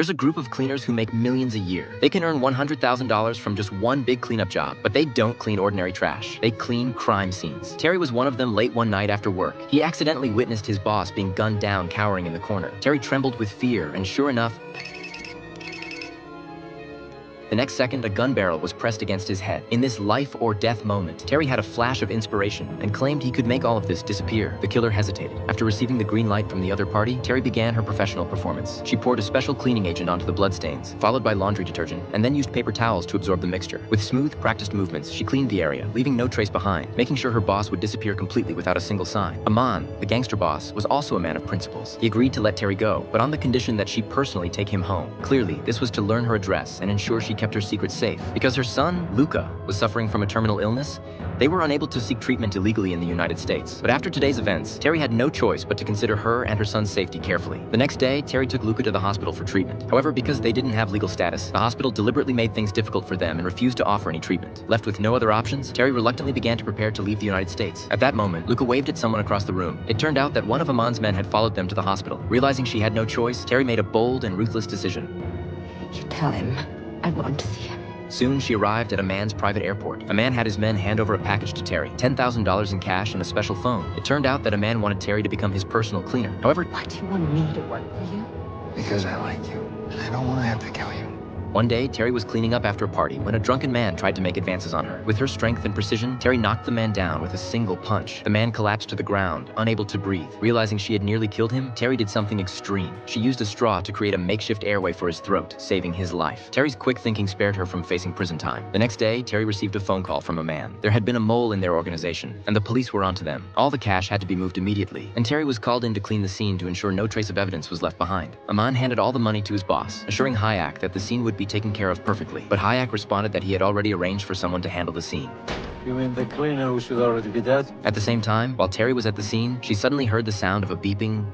There's a group of cleaners who make millions a year. They can earn $100,000 from just one big cleanup job, but they don't clean ordinary trash. They clean crime scenes. Terry was one of them late one night after work. He accidentally witnessed his boss being gunned down, cowering in the corner. Terry trembled with fear, and sure enough, the next second, a gun barrel was pressed against his head. In this life or death moment, Terry had a flash of inspiration and claimed he could make all of this disappear. The killer hesitated. After receiving the green light from the other party, Terry began her professional performance. She poured a special cleaning agent onto the bloodstains, followed by laundry detergent, and then used paper towels to absorb the mixture. With smooth, practiced movements, she cleaned the area, leaving no trace behind, making sure her boss would disappear completely without a single sign. Aman, the gangster boss, was also a man of principles. He agreed to let Terry go, but on the condition that she personally take him home. Clearly, this was to learn her address and ensure she kept her secret safe. Because her son, Luca, was suffering from a terminal illness, they were unable to seek treatment illegally in the United States. But after today's events, Terry had no choice but to consider her and her son's safety carefully. The next day, Terry took Luca to the hospital for treatment. However, because they didn't have legal status, the hospital deliberately made things difficult for them and refused to offer any treatment. Left with no other options, Terry reluctantly began to prepare to leave the United States. At that moment, Luca waved at someone across the room. It turned out that one of Aman's men had followed them to the hospital. Realizing she had no choice, Terry made a bold and ruthless decision. You tell him I want to see him. Soon, she arrived at a man's private airport. A man had his men hand over a package to Terry, $10,000 in cash and a special phone. It turned out that a man wanted Terry to become his personal cleaner. However, Why do you want me to work for you? Because I like you. I don't want to have to kill you. one day, Terry was cleaning up after a party when a drunken man tried to make advances on her. With her strength and precision, Terry knocked the man down with a single punch. The man collapsed to the ground, unable to breathe. Realizing she had nearly killed him, Terry did something extreme. She used a straw to create a makeshift airway for his throat, saving his life. Terry's quick thinking spared her from facing prison time. The next day, Terry received a phone call from a man. There had been a mole in their organization, and the police were onto them. All the cash had to be moved immediately, and Terry was called in to clean the scene to ensure no trace of evidence was left behind. Aman handed all the money to his boss, assuring Hayek that the scene would be taken care of perfectly. But Hayek responded that he had already arranged for someone to handle the scene. You mean the cleaner who should already be dead? At the same time, while Terry was at the scene, she suddenly heard the sound of a beeping,